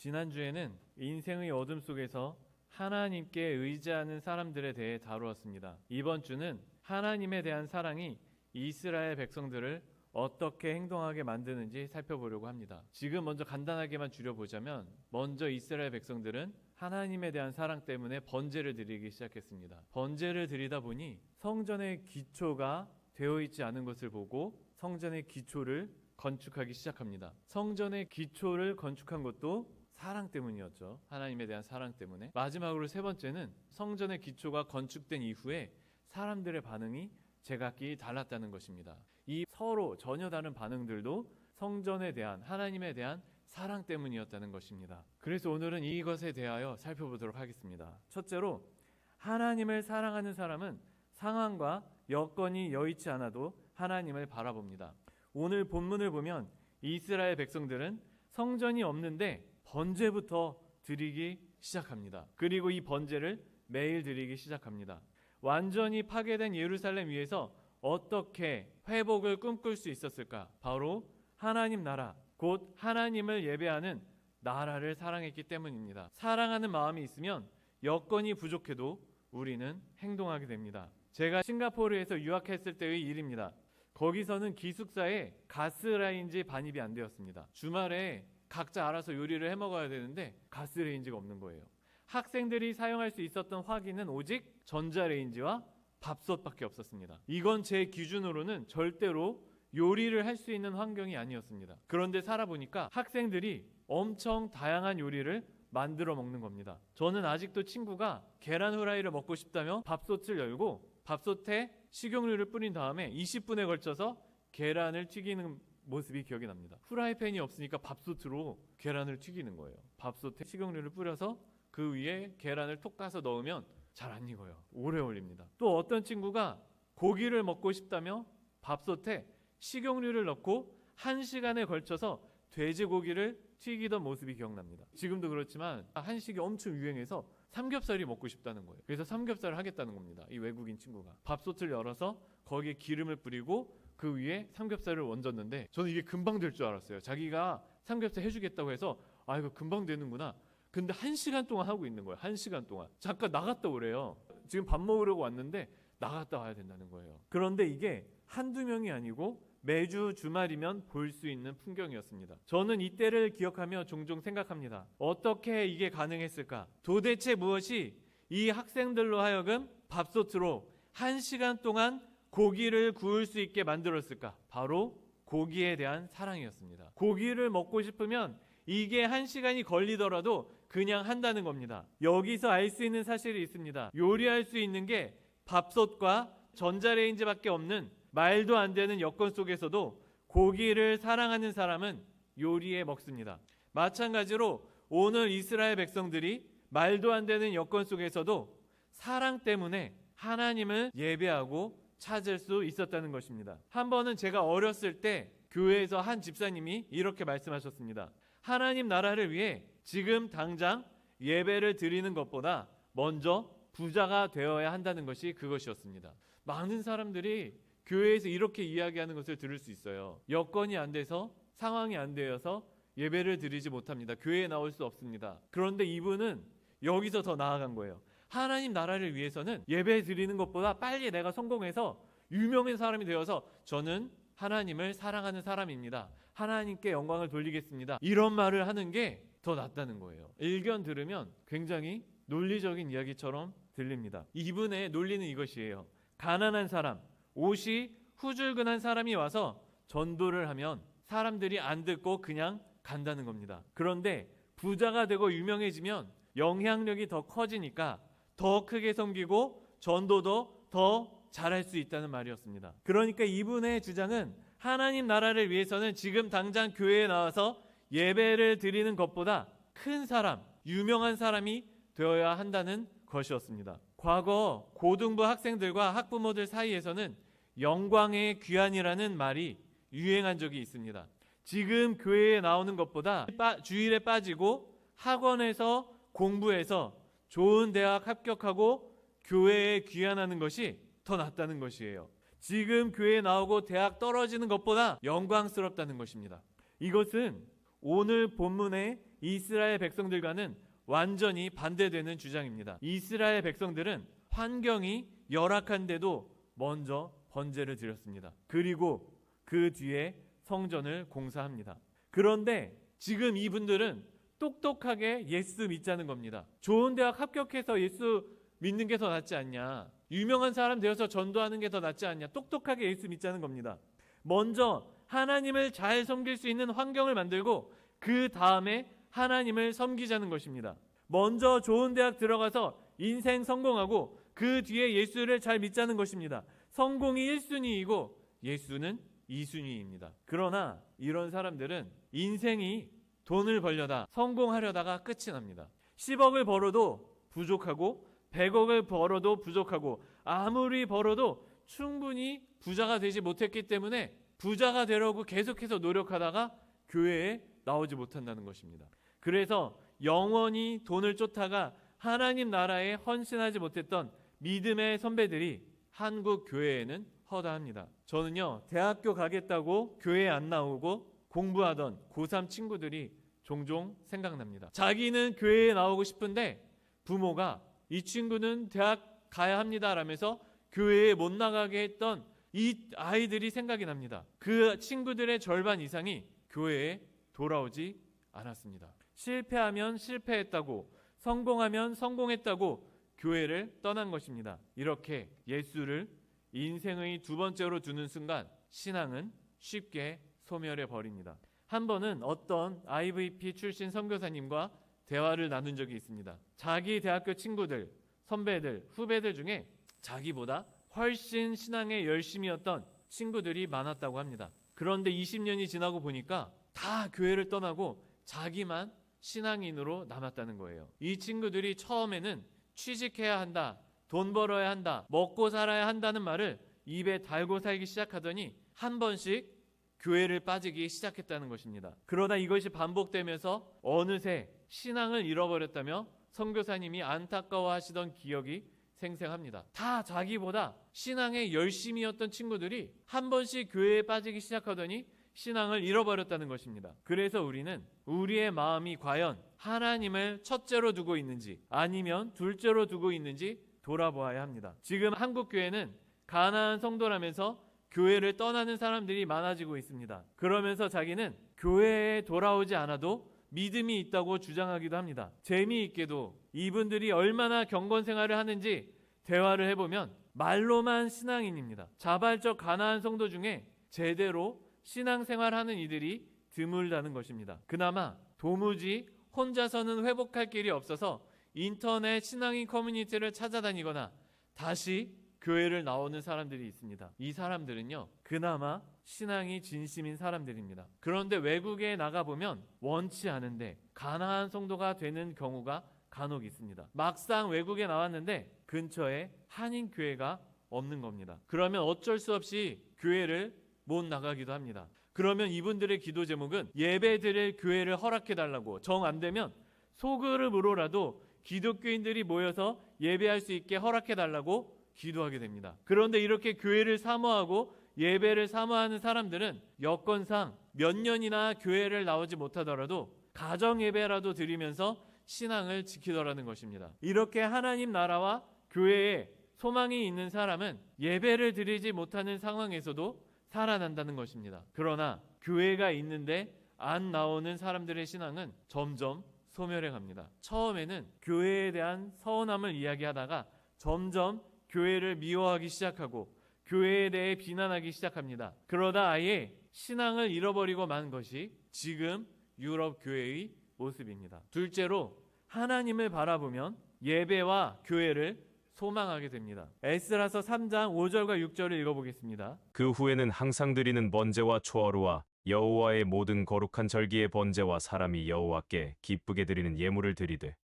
지난주에는 인생의 어둠 속에서 하나님께 의지하는 사람들에 대해 다루었습니다. 이번 주는 하나님에 대한 사랑이 이스라엘 백성들을 어떻게 행동하게 만드는지 살펴보려고 합니다. 지금 먼저 간단하게만 줄여보자면, 먼저 이스라엘 백성들은 하나님에 대한 사랑 때문에 번제를 드리기 시작했습니다. 번제를 드리다 보니 성전의 기초가 되어 있지 않은 것을 보고 성전의 기초를 건축하기 시작합니다. 성전의 기초를 건축한 것도 사랑 때문이었죠. 하나님에 대한 사랑 때문에. 마지막으로 세 번째는 성전의 기초가 건축된 이후에 사람들의 반응이 제각기 달랐다는 것입니다. 이 서로 전혀 다른 반응들도 성전에 대한, 하나님에 대한 사랑 때문이었다는 것입니다. 그래서 오늘은 이것에 대하여 살펴보도록 하겠습니다. 첫째로, 하나님을 사랑하는 사람은 상황과 여건이 여의치 않아도 하나님을 바라봅니다. 오늘 본문을 보면 이스라엘 백성들은 성전이 없는데 번제부터 드리기 시작합니다. 그리고 이 번제를 매일 드리기 시작합니다. 완전히 파괴된 예루살렘 위에서 어떻게 회복을 꿈꿀 수 있었을까? 바로 하나님 나라, 곧 하나님을 예배하는 나라를 사랑했기 때문입니다. 사랑하는 마음이 있으면 여건이 부족해도 우리는 행동하게 됩니다. 제가 싱가포르에서 유학했을 때의 일입니다. 거기서는 기숙사에 가스레인지 반입이 안 되었습니다. 주말에 각자 알아서 요리를 해 먹어야 되는데 가스레인지가 없는 거예요. 학생들이 사용할 수 있었던 화기는 오직 전자레인지와 밥솥밖에 없었습니다. 이건 제 기준으로는 절대로 요리를 할 수 있는 환경이 아니었습니다. 그런데 살아보니까 학생들이 엄청 다양한 요리를 만들어 먹는 겁니다. 저는 아직도 친구가 계란 후라이를 먹고 싶다며 밥솥을 열고 밥솥에 식용유를 뿌린 다음에 20분에 걸쳐서 계란을 튀기는 모습이 기억이 납니다. 후라이팬이 없으니까 밥솥으로 계란을 튀기는 거예요. 밥솥에 식용유를 뿌려서 그 위에 계란을 톡 까서 넣으면 잘 안 익어요. 오래 걸립니다. 또 어떤 친구가 고기를 먹고 싶다며 밥솥에 식용유를 넣고 1시간에 걸쳐서 돼지고기를 튀기던 모습이 기억납니다. 지금도 그렇지만 한식이 엄청 유행해서 삼겹살이 먹고 싶다는 거예요. 그래서 삼겹살을 하겠다는 겁니다. 이 외국인 친구가 밥솥을 열어서 거기에 기름을 뿌리고 그 위에 삼겹살을 얹었는데, 저는 이게 금방 될 줄 알았어요. 자기가 삼겹살 해주겠다고 해서 이거 금방 되는구나. 근데 1시간 동안 하고 있는 거예요. 1시간 동안. 잠깐 나갔다 오래요. 지금 밥 먹으려고 왔는데 나갔다 와야 된다는 거예요. 그런데 이게 한두 명이 아니고 매주 주말이면 볼 수 있는 풍경이었습니다. 저는 이때를 기억하며 종종 생각합니다. 어떻게 이게 가능했을까? 도대체 무엇이 이 학생들로 하여금 밥솥으로 1시간 동안 고기를 구울 수 있게 만들었을까? 바로 고기에 대한 사랑이었습니다. 고기를 먹고 싶으면 이게 1시간이 걸리더라도 그냥 한다는 겁니다. 여기서 알 수 있는 사실이 있습니다. 요리할 수 있는 게 밥솥과 전자레인지밖에 없는 말도 안 되는 여건 속에서도 고기를 사랑하는 사람은 요리해 먹습니다. 마찬가지로 오늘 이스라엘 백성들이 말도 안 되는 여건 속에서도 사랑 때문에 하나님을 예배하고 찾을 수 있었다는 것입니다. 한 번은 제가 어렸을 때 교회에서 한 집사님이 이렇게 말씀하셨습니다. 하나님 나라를 위해 지금 당장 예배를 드리는 것보다 먼저 부자가 되어야 한다는 것이 그것이었습니다. 많은 사람들이 교회에서 이렇게 이야기하는 것을 들을 수 있어요. 여건이 안 돼서, 상황이 안 되어서 예배를 드리지 못합니다. 교회에 나올 수 없습니다. 그런데 이분은 여기서 더 나아간 거예요. 하나님 나라를 위해서는 예배 드리는 것보다 빨리 내가 성공해서 유명한 사람이 되어서 저는 하나님을 사랑하는 사람입니다. 하나님께 영광을 돌리겠습니다. 이런 말을 하는 게 더 낫다는 거예요. 일견 들으면 굉장히 논리적인 이야기처럼 들립니다. 이분의 논리는 이것이에요. 가난한 사람, 옷이 후줄근한 사람이 와서 전도를 하면 사람들이 안 듣고 그냥 간다는 겁니다. 그런데 부자가 되고 유명해지면 영향력이 더 커지니까 더 크게 섬기고 전도도 더 잘할 수 있다는 말이었습니다. 그러니까 이분의 주장은 하나님 나라를 위해서는 지금 당장 교회에 나와서 예배를 드리는 것보다 큰 사람, 유명한 사람이 되어야 한다는 것이었습니다. 과거 고등부 학생들과 학부모들 사이에서는 영광의 귀환이라는 말이 유행한 적이 있습니다. 지금 교회에 나오는 것보다 주일에 빠지고 학원에서 공부해서 좋은 대학 합격하고 교회에 귀환하는 것이 더 낫다는 것이에요. 지금 교회에 나오고 대학 떨어지는 것보다 영광스럽다는 것입니다. 이것은 오늘 본문의 이스라엘 백성들과는 완전히 반대되는 주장입니다. 이스라엘 백성들은 환경이 열악한데도 먼저 번제를 드렸습니다. 그리고 그 뒤에 성전을 공사합니다. 그런데 지금 이분들은 똑똑하게 예수 믿자는 겁니다. 좋은 대학 합격해서 예수 믿는 게 더 낫지 않냐, 유명한 사람 되어서 전도하는 게 더 낫지 않냐, 똑똑하게 예수 믿자는 겁니다. 먼저 하나님을 잘 섬길 수 있는 환경을 만들고 그 다음에 하나님을 섬기자는 것입니다. 먼저 좋은 대학 들어가서 인생 성공하고 그 뒤에 예수를 잘 믿자는 것입니다. 성공이 1순위이고 예수는 2순위입니다. 그러나 이런 사람들은 인생이 돈을 벌려다 성공하려다가 끝이 납니다. 10억을 벌어도 부족하고 100억을 벌어도 부족하고 아무리 벌어도 충분히 부자가 되지 못했기 때문에 부자가 되려고 계속해서 노력하다가 교회에 나오지 못한다는 것입니다. 그래서 영원히 돈을 쫓다가 하나님 나라에 헌신하지 못했던 믿음의 선배들이 한국 교회에는 허다합니다. 저는요, 대학교 가겠다고 교회에 안 나오고 공부하던 고3 친구들이 종종 생각납니다. 자기는 교회에 나오고 싶은데 부모가 이 친구는 대학 가야 합니다 라면서 교회에 못 나가게 했던 이 아이들이 생각이 납니다. 그 친구들의 절반 이상이 교회에 돌아오지 않았습니다. 실패하면 실패했다고, 성공하면 성공했다고 교회를 떠난 것입니다. 이렇게 예수를 인생의 두 번째로 두는 순간 신앙은 쉽게 소멸해 버립니다. 한 번은 어떤 IVP 출신 선교사님과 대화를 나눈 적이 있습니다. 자기 대학교 친구들, 선배들, 후배들 중에 자기보다 훨씬 신앙에 열심이었던 친구들이 많았다고 합니다. 그런데 20년이 지나고 보니까 다 교회를 떠나고 자기만 신앙인으로 남았다는 거예요. 이 친구들이 처음에는 취직해야 한다, 돈 벌어야 한다, 먹고 살아야 한다는 말을 입에 달고 살기 시작하더니 한 번씩 교회를 빠지기 시작했다는 것입니다. 그러다 이것이 반복되면서 어느새 신앙을 잃어버렸다며 선교사님이 안타까워하시던 기억이 생생합니다. 다 자기보다 신앙에 열심이었던 친구들이 한 번씩 교회에 빠지기 시작하더니 신앙을 잃어버렸다는 것입니다. 그래서 우리는 우리의 마음이 과연 하나님을 첫째로 두고 있는지 아니면 둘째로 두고 있는지 돌아보아야 합니다. 지금 한국 교회는 가난한 성도라면서 교회를 떠나는 사람들이 많아지고 있습니다. 그러면서 자기는 교회에 돌아오지 않아도 믿음이 있다고 주장하기도 합니다. 재미있게도 이분들이 얼마나 경건 생활을 하는지 대화를 해보면 말로만 신앙인입니다. 자발적 가난한 성도 중에 제대로 신앙생활하는 이들이 드물다는 것입니다. 그나마 도무지 혼자서는 회복할 길이 없어서 인터넷 신앙인 커뮤니티를 찾아다니거나 다시 교회를 나오는 사람들이 있습니다. 이 사람들은요, 그나마 신앙이 진심인 사람들입니다. 그런데 외국에 나가보면 원치 않은데 가난한 성도가 되는 경우가 간혹 있습니다. 막상 외국에 나왔는데 근처에 한인 교회가 없는 겁니다. 그러면 어쩔 수 없이 교회를 못 나가기도 합니다. 그러면 이분들의 기도 제목은 예배 드릴 교회를 허락해달라고, 정 안 되면 소그룹으로라도 기독교인들이 모여서 예배할 수 있게 허락해달라고 기도하게 됩니다. 그런데 이렇게 교회를 사모하고 예배를 사모하는 사람들은 여건상 몇 년이나 교회를 나오지 못하더라도 가정 예배라도 드리면서 신앙을 지키더라는 것입니다. 이렇게 하나님 나라와 교회에 소망이 있는 사람은 예배를 드리지 못하는 상황에서도 살아난다는 것입니다. 그러나 교회가 있는데 안 나오는 사람들의 신앙은 점점 소멸해 갑니다. 처음에는 교회에 대한 서운함을 이야기하다가 점점 교회를 미워하기 시작하고 교회에 대해 비난하기 시작합니다. 그러다 아예 신앙을 잃어버리고 만 것이 지금 유럽 교회의 모습입니다. 둘째로 하나님을 바라보면 예배와 교회를 소망하게 됩니다. 에스라서 3장 5절과 6절을 읽어보겠습니다. 그 후에는 항상 드리는 번제와 초하루와 여호와의 모든 거룩한 절기의 번제와 사람이 여호와께 기쁘게 드리는 예물을 드리되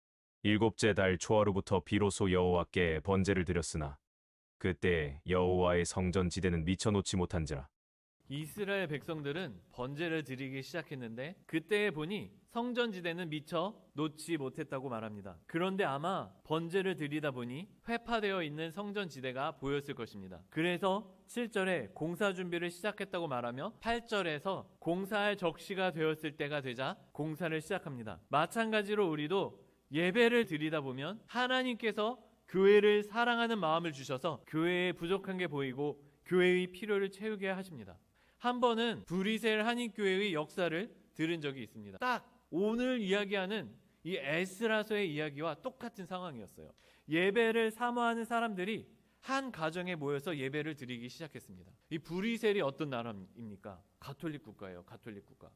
일곱째 달 초하루부터 비로소 여호와께 번제를 드렸으나 그때 여호와의 성전 지대는 미쳐 놓지 못한지라. 이스라엘 백성들은 번제를 드리기 시작했는데 그때 보니 성전지대는 미처 놓지 못했다고 말합니다. 그런데 아마 번제를 드리다 보니 회파되어 있는 성전지대가 보였을 것입니다. 그래서 7절에 공사 준비를 시작했다고 말하며 8절에서 공사할 적시가 되었을 때가 되자 공사를 시작합니다. 마찬가지로 우리도 예배를 드리다 보면 하나님께서 교회를 사랑하는 마음을 주셔서 교회에 부족한 게 보이고 교회의 필요를 채우게 하십니다. 한 번은 브리셀 한인교회의 역사를 들은 적이 있습니다. 딱 오늘 이야기하는 이 에스라서의 이야기와 똑같은 상황이었어요. 예배를 사모하는 사람들이 한 가정에 모여서 예배를 드리기 시작했습니다. 이 브리셀이 어떤 나라입니까? 가톨릭 국가예요. 가톨릭 국가.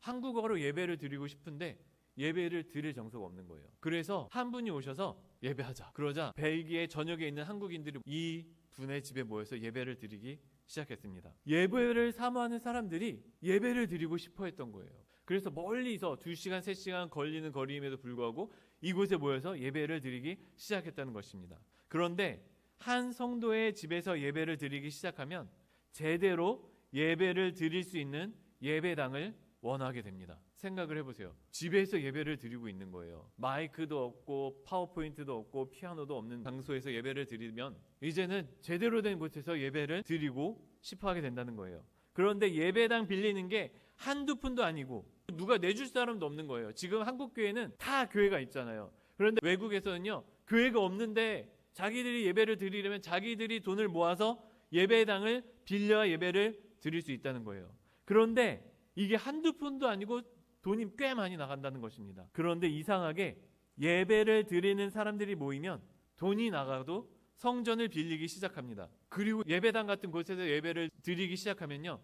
한국어로 예배를 드리고 싶은데 예배를 드릴 정서가 없는 거예요. 그래서 한 분이 오셔서 예배하자. 그러자 벨기에 전역에 있는 한국인들이 이 분의 집에 모여서 예배를 드리기 시작했습니다. 예배를 사모하는 사람들이 예배를 드리고 싶어 했던 거예요. 그래서 멀리서 2시간, 3시간 걸리는 거리임에도 불구하고 이곳에 모여서 예배를 드리기 시작했다는 것입니다. 그런데 한 성도의 집에서 예배를 드리기 시작하면 제대로 예배를 드릴 수 있는 예배당을 원하게 됩니다. 생각을 해보세요. 집에서 예배를 드리고 있는 거예요. 마이크도 없고 파워포인트도 없고 피아노도 없는 장소에서 예배를 드리면 이제는 제대로 된 곳에서 예배를 드리고 싶어 하게 된다는 거예요. 그런데 예배당 빌리는 게 한두 푼도 아니고 누가 내줄 사람도 없는 거예요. 지금 한국 교회는 다 교회가 있잖아요. 그런데 외국에서는요, 교회가 없는데 자기들이 예배를 드리려면 자기들이 돈을 모아서 예배당을 빌려 예배를 드릴 수 있다는 거예요. 그런데 이게 한두 푼도 아니고 돈이 꽤 많이 나간다는 것입니다. 그런데 이상하게 예배를 드리는 사람들이 모이면 돈이 나가도 성전을 빌리기 시작합니다. 그리고 예배당 같은 곳에서 예배를 드리기 시작하면요,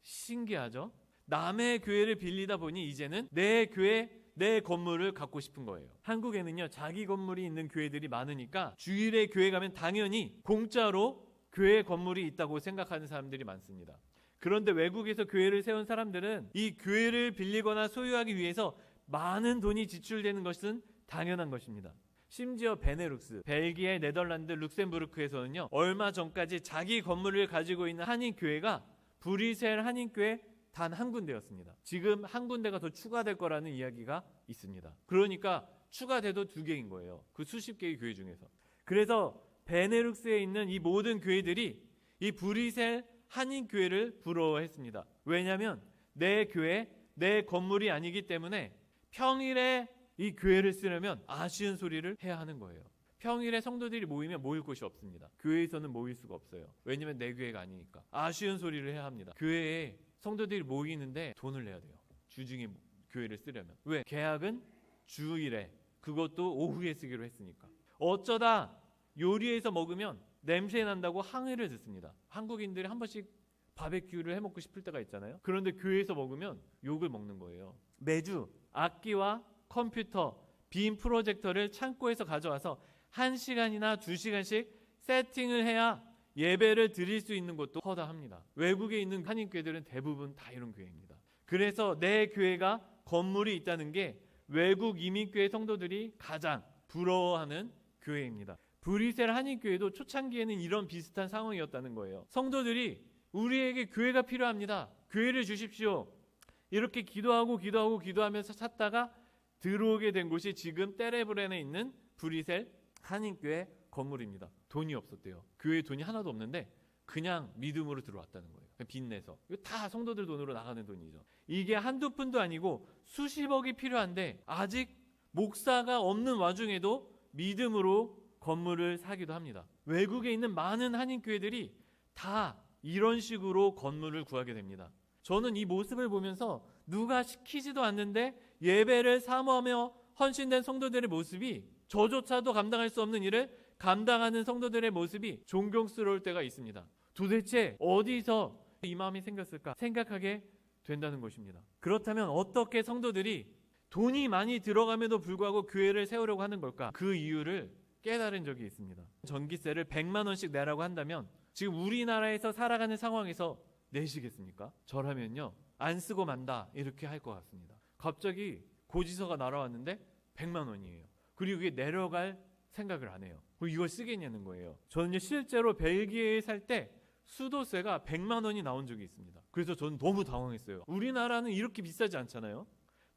신기하죠? 남의 교회를 빌리다 보니 이제는 내 교회, 내 건물을 갖고 싶은 거예요. 한국에는요, 자기 건물이 있는 교회들이 많으니까 주일에 교회 가면 당연히 공짜로 교회 건물이 있다고 생각하는 사람들이 많습니다. 그런데 외국에서 교회를 세운 사람들은 이 교회를 빌리거나 소유하기 위해서 많은 돈이 지출되는 것은 당연한 것입니다. 심지어 베네룩스, 벨기에, 네덜란드, 룩셈부르크에서는요, 얼마 전까지 자기 건물을 가지고 있는 한인교회가 브리셀 한인교회 단 한 군데였습니다. 지금 한 군데가 더 추가될 거라는 이야기가 있습니다. 그러니까 추가돼도 2개인 거예요. 그 수십 개의 교회 중에서. 그래서 베네룩스에 있는 이 모든 교회들이 이 브리셀 한인교회를 부러워했습니다. 왜냐하면 내 교회, 내 건물이 아니기 때문에 평일에 이 교회를 쓰려면 아쉬운 소리를 해야 하는 거예요. 평일에 성도들이 모이면 모일 곳이 없습니다. 교회에서는 모일 수가 없어요. 왜냐하면 내 교회가 아니니까. 아쉬운 소리를 해야 합니다. 교회에 성도들이 모이는데 돈을 내야 돼요. 주중에 교회를 쓰려면. 왜? 계약은 주일에, 그것도 오후에 쓰기로 했으니까. 어쩌다 요리해서 먹으면 냄새 난다고 항의를 듣습니다. 한국인들이 한 번씩 바베큐를 해먹고 싶을 때가 있잖아요. 그런데 교회에서 먹으면 욕을 먹는 거예요. 매주 악기와 컴퓨터, 빔 프로젝터를 창고에서 가져와서 1시간이나 2시간씩 세팅을 해야 예배를 드릴 수 있는 곳도 허다합니다. 외국에 있는 한인교회들은 대부분 다 이런 교회입니다. 그래서 내 교회가 건물이 있다는 게 외국 이민교회 성도들이 가장 부러워하는 교회입니다. 브리셀 한인교회도 초창기에는 이런 비슷한 상황이었다는 거예요. 성도들이 우리에게 교회가 필요합니다. 교회를 주십시오. 이렇게 기도하면서 찾다가 들어오게 된 곳이 지금 테레브렌에 있는 브리셀 한인교회 건물입니다. 돈이 없었대요. 교회에 돈이 하나도 없는데 그냥 믿음으로 들어왔다는 거예요. 빚내서. 이거 다 성도들 돈으로 나가는 돈이죠. 이게 한두 푼도 아니고 수십억이 필요한데 아직 목사가 없는 와중에도 믿음으로 건물을 사기도 합니다. 외국에 있는 많은 한인교회들이 다 이런 식으로 건물을 구하게 됩니다. 저는 이 모습을 보면서 누가 시키지도 않는데 예배를 사모하며 헌신된 성도들의 모습이, 저조차도 감당할 수 없는 일을 감당하는 성도들의 모습이 존경스러울 때가 있습니다. 도대체 어디서 이 마음이 생겼을까 생각하게 된다는 것입니다. 그렇다면 어떻게 성도들이 돈이 많이 들어감에도 불구하고 교회를 세우려고 하는 걸까? 그 이유를 깨달은 적이 있습니다. 전기세를 100만 원씩 내라고 한다면 지금 우리나라에서 살아가는 상황에서 내시겠습니까? 저라면요, 안 쓰고 만다 이렇게 할 것 같습니다. 갑자기 고지서가 날아왔는데 100만 원이에요. 그리고 이게 내려갈 생각을 안 해요. 그리고 이걸 쓰겠냐는 거예요. 저는요, 실제로 벨기에에 살 때 수도세가 100만 원이 나온 적이 있습니다. 그래서 저는 너무 당황했어요. 우리나라는 이렇게 비싸지 않잖아요.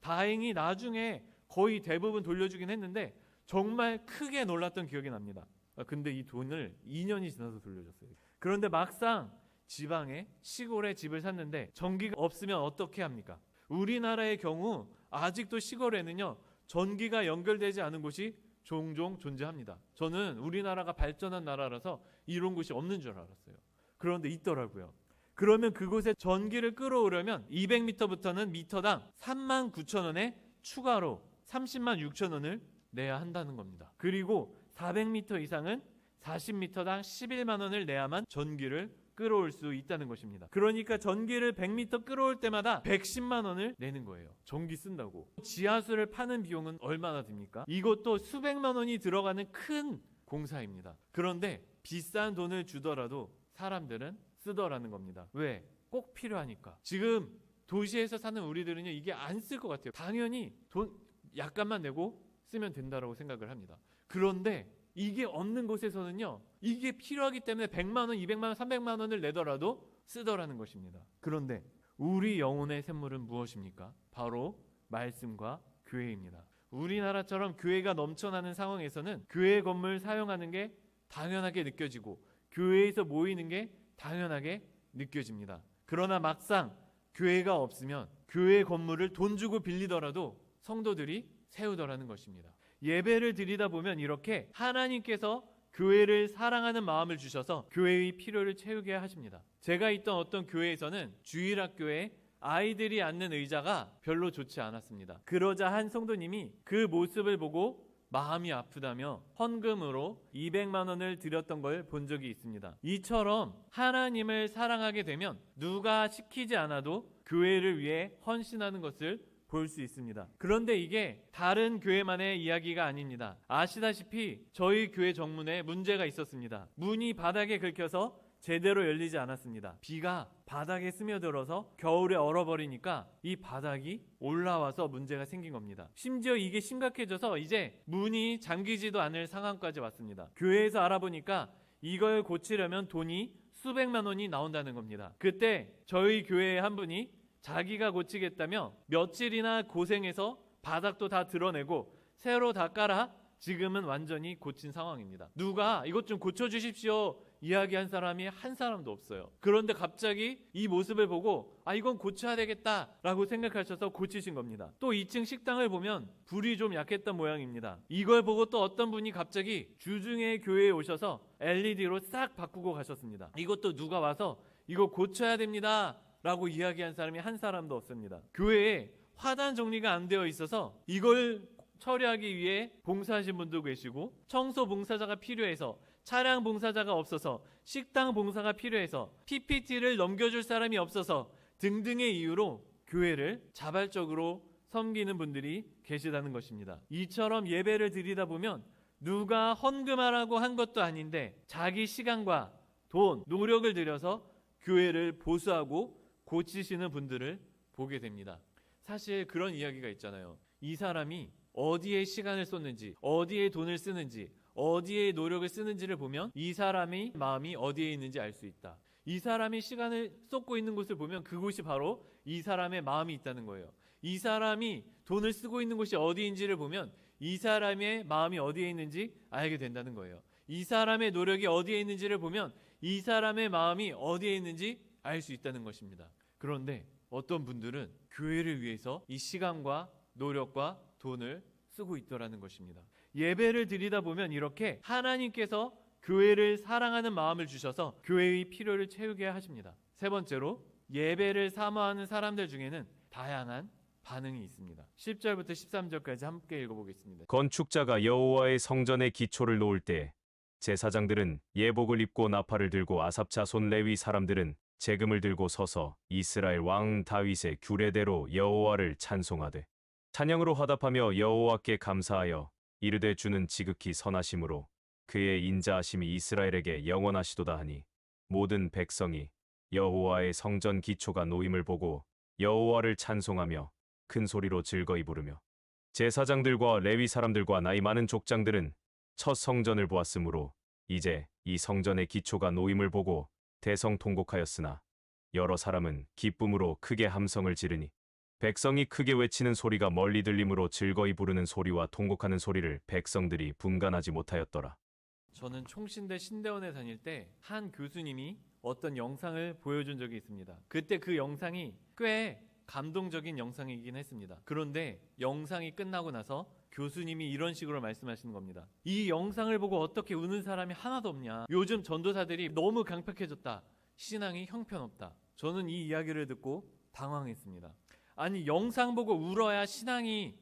다행히 나중에 거의 대부분 돌려주긴 했는데 정말 크게 놀랐던 기억이 납니다. 근데 이 돈을 2년이 지나서 돌려줬어요. 그런데 막상 지방에 시골에 집을 샀는데 전기가 없으면 어떻게 합니까? 우리나라의 경우 아직도 시골에는요 전기가 연결되지 않은 곳이 종종 존재합니다. 저는 우리나라가 발전한 나라라서 이런 곳이 없는 줄 알았어요. 그런데 있더라고요. 그러면 그곳에 전기를 끌어오려면 200m부터는 미터당 39,000원에 추가로 30만 6천 원을 내야 한다는 겁니다. 그리고 400m 이상은 40m당 11만 원을 내야만 전기를 끌어올 수 있다는 것입니다. 그러니까 전기를 100m 끌어올 때마다 110만 원을 내는 거예요. 전기 쓴다고. 지하수를 파는 비용은 얼마나 듭니까? 이것도 수백만 원이 들어가는 큰 공사입니다. 그런데 비싼 돈을 주더라도 사람들은 쓰더라는 겁니다. 왜? 꼭 필요하니까. 지금 도시에서 사는 우리들은요 이게 안 쓸 것 같아요. 당연히 돈 약간만 내고 쓰면 된다라고 생각을 합니다. 그런데 이게 없는 곳에서는요 이게 필요하기 때문에 100만 원, 200만 원, 300만 원을 내더라도 쓰더라는 것입니다. 그런데 우리 영혼의 샘물은 무엇입니까? 바로 말씀과 교회입니다. 우리나라처럼 교회가 넘쳐나는 상황에서는 교회 건물 사용하는 게 당연하게 느껴지고 교회에서 모이는 게 당연하게 느껴집니다. 그러나 막상 교회가 없으면 교회 건물을 돈 주고 빌리더라도 성도들이 세우더라는 것입니다. 예배를 드리다 보면 이렇게 하나님께서 교회를 사랑하는 마음을 주셔서 교회의 필요를 채우게 하십니다. 제가 있던 어떤 교회에서는 주일학교에 아이들이 앉는 의자가 별로 좋지 않았습니다. 그러자 한 성도님이 그 모습을 보고 마음이 아프다며 헌금으로 200만 원을 드렸던 걸 본 적이 있습니다. 이처럼 하나님을 사랑하게 되면 누가 시키지 않아도 교회를 위해 헌신하는 것을 볼 수 있습니다. 그런데 이게 다른 교회만의 이야기가 아닙니다. 아시다시피 저희 교회 정문에 문제가 있었습니다. 문이 바닥에 긁혀서 제대로 열리지 않았습니다. 비가 바닥에 스며들어서 겨울에 얼어버리니까 이 바닥이 올라와서 문제가 생긴 겁니다. 심지어 이게 심각해져서 이제 문이 잠기지도 않을 상황까지 왔습니다. 교회에서 알아보니까 이걸 고치려면 돈이 수백만 원이 나온다는 겁니다. 그때 저희 교회의 한 분이 자기가 고치겠다며 며칠이나 고생해서 바닥도 다 드러내고 새로 다 깔아 지금은 완전히 고친 상황입니다. 누가 이것 좀 고쳐주십시오 이야기한 사람이 한 사람도 없어요. 그런데 갑자기 이 모습을 보고 이건 고쳐야 되겠다라고 생각하셔서 고치신 겁니다. 또 2층 식당을 보면 불이 좀 약했던 모양입니다. 이걸 보고 또 어떤 분이 갑자기 주중에 교회에 오셔서 LED로 싹 바꾸고 가셨습니다. 이것도 누가 와서 이거 고쳐야 됩니다 라고 이야기한 사람이 한 사람도 없습니다. 교회에 화단 정리가 안 되어 있어서 이걸 처리하기 위해 봉사하신 분도 계시고 청소 봉사자가 필요해서 차량 봉사자가 없어서 식당 봉사가 필요해서 PPT를 넘겨줄 사람이 없어서 등등의 이유로 교회를 자발적으로 섬기는 분들이 계시다는 것입니다. 이처럼 예배를 드리다 보면 누가 헌금하라고 한 것도 아닌데 자기 시간과 돈, 노력을 들여서 교회를 보수하고 고치시는 분들을 보게 됩니다. 사실 그런 이야기가 있잖아요. 이 사람이 어디에 시간을 쏟는지, 어디에 돈을 쓰는지, 어디에 노력을 쓰는지를 보면 이 사람의 마음이 어디에 있는지 알 수 있다. 이 사람이 시간을 쏟고 있는 곳을 보면 그곳이 바로 이 사람의 마음이 있다는 거예요. 이 사람이 돈을 쓰고 있는 곳이 어디인지를 보면 이 사람의 마음이 어디에 있는지 알게 된다는 거예요. 이 사람의 노력이 어디에 있는지를 보면 이 사람의 마음이 어디에 있는지 알 수 있다는 것입니다. 그런데 어떤 분들은 교회를 위해서 이 시간과 노력과 돈을 쓰고 있더라는 것입니다. 예배를 드리다 보면 이렇게 하나님께서 교회를 사랑하는 마음을 주셔서 교회의 필요를 채우게 하십니다. 세 번째로 예배를 사모하는 사람들 중에는 다양한 반응이 있습니다. 10절부터 13절까지 함께 읽어보겠습니다. 건축자가 여호와의 성전의 기초를 놓을 때 제사장들은 예복을 입고 나팔을 들고 아삽 자손 레위 사람들은 재금을 들고 서서 이스라엘 왕 다윗의 규례대로 여호와를 찬송하되 찬양으로 화답하며 여호와께 감사하여 이르되 주는 지극히 선하심으로 그의 인자하심이 이스라엘에게 영원하시도다 하니 모든 백성이 여호와의 성전 기초가 놓임을 보고 여호와를 찬송하며 큰 소리로 즐거이 부르며 제사장들과 레위 사람들과 나이 많은 족장들은 첫 성전을 보았으므로 이제 이 성전의 기초가 놓임을 보고 대성통곡하였으나 여러 사람은 기쁨으로 크게 함성을 지르니 백성이 크게 외치는 소리가 멀리 들림으로 즐거이 부르는 소리와 통곡하는 소리를 백성들이 분간하지 못하였더라. 저는 총신대 신대원에 다닐 때 한 교수님이 어떤 영상을 보여준 적이 있습니다. 그때 그 영상이 꽤 감동적인 영상이긴 했습니다. 그런데 영상이 끝나고 나서 교수님이 이런 식으로 말씀하시는 겁니다. 이 영상을 보고 어떻게 우는 사람이 하나도 없냐. 요즘 전도사들이 너무 강팍해졌다. 신앙이 형편없다. 저는 이 이야기를 듣고 당황했습니다. 아니, 영상 보고 울어야 신앙이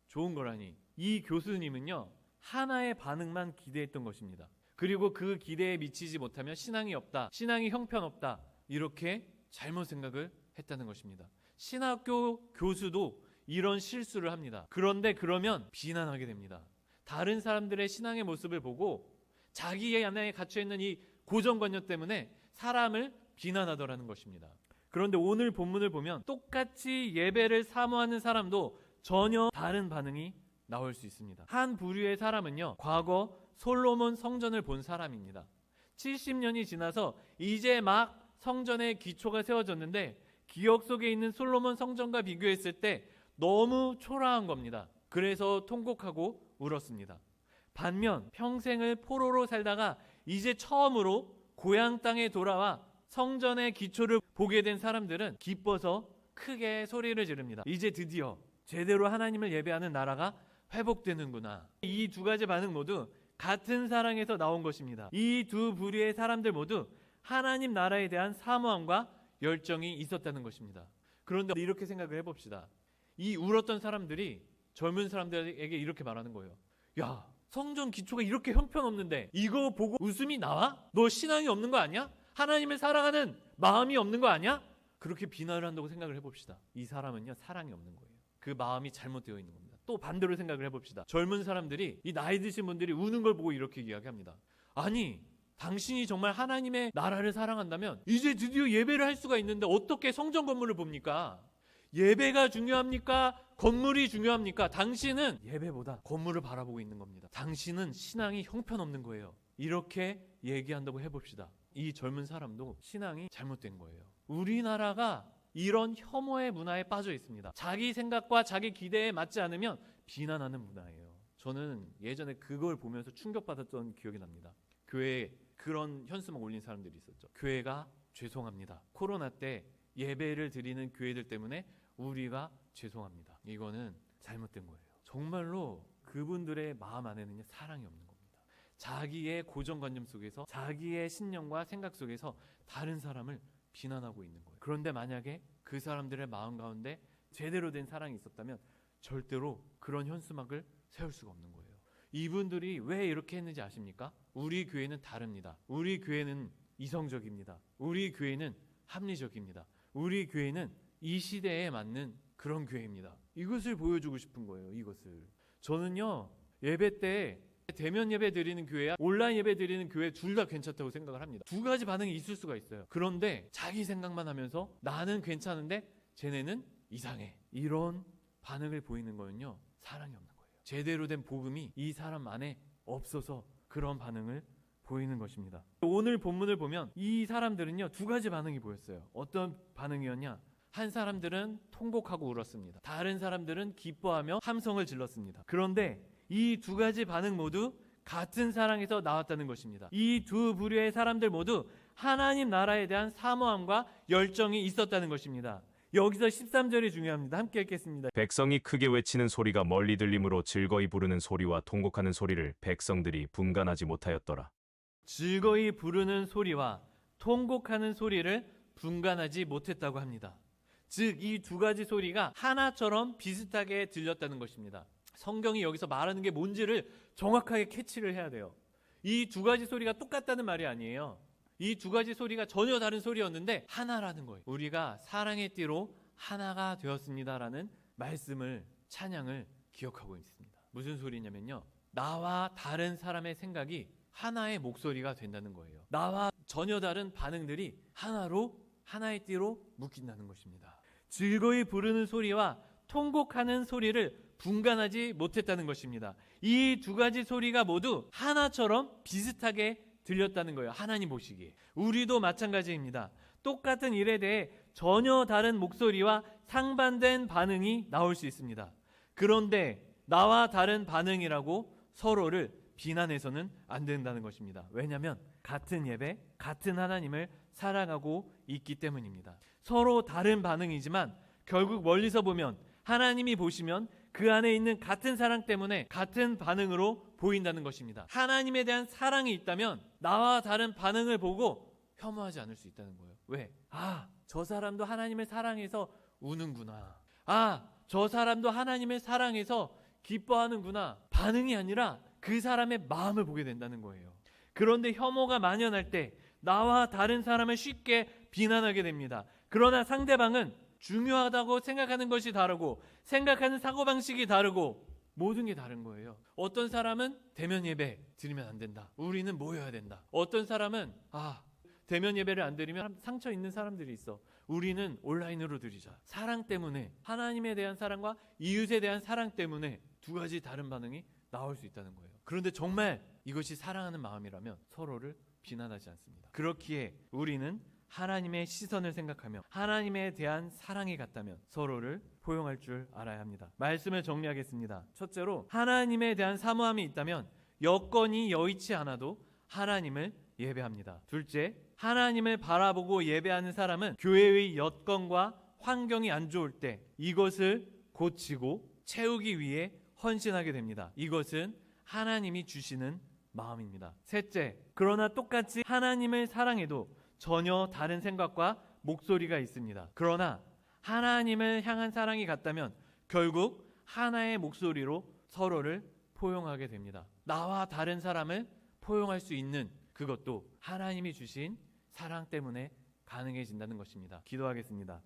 좋은 거라니. 이 교수님은요, 하나의 반응만 기대했던 것입니다. 그리고 그 기대에 미치지 못하면 신앙이 없다, 신앙이 형편없다, 이렇게 잘못 생각을 했다는 것입니다. 신학교 교수도 이런 실수를 합니다. 그런데 그러면 비난하게 됩니다. 다른 사람들의 신앙의 모습을 보고 자기 안에 갇혀있는 이 고정관념 때문에 사람을 비난하더라는 것입니다. 그런데 오늘 본문을 보면 똑같이 예배를 사모하는 사람도 전혀 다른 반응이 나올 수 있습니다. 한 부류의 사람은요, 과거 솔로몬 성전을 본 사람입니다. 70년이 지나서 이제 막 성전의 기초가 세워졌는데 기억 속에 있는 솔로몬 성전과 비교했을 때 너무 초라한 겁니다. 그래서 통곡하고 울었습니다. 반면 평생을 포로로 살다가 이제 처음으로 고향 땅에 돌아와 성전의 기초를 보게 된 사람들은 기뻐서 크게 소리를 지릅니다. 이제 드디어 제대로 하나님을 예배하는 나라가 회복되는구나. 이 두 가지 반응 모두 같은 사랑에서 나온 것입니다. 이 두 부류의 사람들 모두 하나님 나라에 대한 사모함과 열정이 있었다는 것입니다. 그런데 이렇게 생각을 해봅시다. 이 울었던 사람들이 젊은 사람들에게 이렇게 말하는 거예요. 야, 성전 기초가 이렇게 형편없는데 이거 보고 웃음이 나와? 너 신앙이 없는 거 아니야? 하나님을 사랑하는 마음이 없는 거 아니야? 그렇게 비난을 한다고 생각을 해봅시다. 이 사람은요, 사랑이 없는 거예요. 그 마음이 잘못되어 있는 겁니다. 또 반대로 생각을 해봅시다. 젊은 사람들이, 이 나이 드신 분들이 우는 걸 보고 이렇게 이야기합니다. 아니, 당신이 정말 하나님의 나라를 사랑한다면 이제 드디어 예배를 할 수가 있는데 어떻게 성전 건물을 봅니까? 예배가 중요합니까? 건물이 중요합니까? 당신은 예배보다 건물을 바라보고 있는 겁니다. 당신은 신앙이 형편없는 거예요. 이렇게 얘기한다고 해봅시다. 이 젊은 사람도 신앙이 잘못된 거예요. 우리나라가 이런 혐오의 문화에 빠져 있습니다. 자기 생각과 자기 기대에 맞지 않으면 비난하는 문화예요. 저는 예전에 그걸 보면서 충격받았던 기억이 납니다. 교회에 그런 현수막 올린 사람들이 있었죠. 교회가 죄송합니다. 코로나 때 예배를 드리는 교회들 때문에 우리가 죄송합니다. 이거는 잘못된 거예요. 정말로 그분들의 마음 안에는 사랑이 없는 겁니다. 자기의 고정관념 속에서, 자기의 신념과 생각 속에서 다른 사람을 비난하고 있는 거예요. 그런데 만약에 그 사람들의 마음 가운데 제대로 된 사랑이 있었다면 절대로 그런 현수막을 세울 수가 없는 거예요. 이분들이 왜 이렇게 했는지 아십니까? 우리 교회는 다릅니다. 우리 교회는 이성적입니다. 우리 교회는 합리적입니다. 우리 교회는 이 시대에 맞는 그런 교회입니다. 이것을 보여주고 싶은 거예요. 이것을. 저는요, 예배 때 대면 예배 드리는 교회와 온라인 예배 드리는 교회 둘 다 괜찮다고 생각을 합니다. 두 가지 반응이 있을 수가 있어요. 그런데 자기 생각만 하면서 나는 괜찮은데 쟤네는 이상해, 이런 반응을 보이는 거는요, 사랑이 없는 거예요. 제대로 된 복음이 이 사람 안에 없어서 그런 반응을 보이는 것입니다. 오늘 본문을 보면 이 사람들은요, 두 가지 반응이 보였어요. 어떤 반응이었냐? 한 사람들은 통곡하고 울었습니다. 다른 사람들은 기뻐하며 함성을 질렀습니다. 그런데 이 두 가지 반응 모두 같은 사랑에서 나왔다는 것입니다. 이 두 부류의 사람들 모두 하나님 나라에 대한 사모함과 열정이 있었다는 것입니다. 여기서 13절이 중요합니다. 함께 읽겠습니다. 백성이 크게 외치는 소리가 멀리 들림으로 즐거이 부르는 소리와 통곡하는 소리를 백성들이 분간하지 못하였더라. 즐거이 부르는 소리와 통곡하는 소리를 분간하지 못했다고 합니다. 즉, 이 두 가지 소리가 하나처럼 비슷하게 들렸다는 것입니다. 성경이 여기서 말하는 게 뭔지를 정확하게 캐치를 해야 돼요. 이 두 가지 소리가 똑같다는 말이 아니에요. 이 두 가지 소리가 전혀 다른 소리였는데 하나라는 거예요. 우리가 사랑의 띠로 하나가 되었습니다라는 말씀을, 찬양을 기억하고 있습니다. 무슨 소리냐면요, 나와 다른 사람의 생각이 하나의 목소리가 된다는 거예요. 나와 전혀 다른 반응들이 하나로, 하나의 띠로 묶인다는 것입니다. 즐거이 부르는 소리와 통곡하는 소리를 분간하지 못했다는 것입니다. 이 두 가지 소리가 모두 하나처럼 비슷하게 들렸다는 거예요. 하나님 보시기에. 우리도 마찬가지입니다. 똑같은 일에 대해 전혀 다른 목소리와 상반된 반응이 나올 수 있습니다. 그런데 나와 다른 반응이라고 서로를 비난해서는 안 된다는 것입니다. 왜냐하면 같은 예배, 같은 하나님을 사랑하고 있기 때문입니다. 서로 다른 반응이지만 결국 멀리서 보면, 하나님이 보시면 그 안에 있는 같은 사랑 때문에 같은 반응으로 보인다는 것입니다. 하나님에 대한 사랑이 있다면 나와 다른 반응을 보고 혐오하지 않을 수 있다는 거예요. 왜? 저 사람도 하나님을 사랑해서 우는구나. 저 사람도 하나님을 사랑해서 기뻐하는구나. 반응이 아니라 그 사람의 마음을 보게 된다는 거예요. 그런데 혐오가 만연할 때 나와 다른 사람을 쉽게 비난하게 됩니다. 그러나 상대방은 중요하다고 생각하는 것이 다르고, 생각하는 사고방식이 다르고, 모든 게 다른 거예요. 어떤 사람은 대면 예배 드리면 안 된다. 우리는 모여야 된다. 어떤 사람은 대면 예배를 안 드리면 상처 있는 사람들이 있어. 우리는 온라인으로 드리자. 사랑 때문에, 하나님에 대한 사랑과 이웃에 대한 사랑 때문에 두 가지 다른 반응이 나올 수 있다는 거예요. 그런데 정말 이것이 사랑하는 마음이라면 서로를 비난하지 않습니다. 그렇기에 우리는 하나님의 시선을 생각하며 하나님에 대한 사랑이 같다면 서로를 포용할 줄 알아야 합니다. 말씀을 정리하겠습니다. 첫째로, 하나님에 대한 사모함이 있다면 여건이 여의치 않아도 하나님을 예배합니다. 둘째, 하나님을 바라보고 예배하는 사람은 교회의 여건과 환경이 안 좋을 때 이것을 고치고 채우기 위해 헌신하게 됩니다. 이것은 하나님이 주시는 마음입니다. 셋째, 그러나 똑같이 하나님을 사랑해도 전혀 다른 생각과 목소리가 있습니다. 그러나 하나님을 향한 사랑이 같다면 결국 하나의 목소리로 서로를 포용하게 됩니다. 나와 다른 사람을 포용할 수 있는 그것도 하나님이 주신 사랑 때문에 가능해진다는 것입니다. 기도하겠습니다.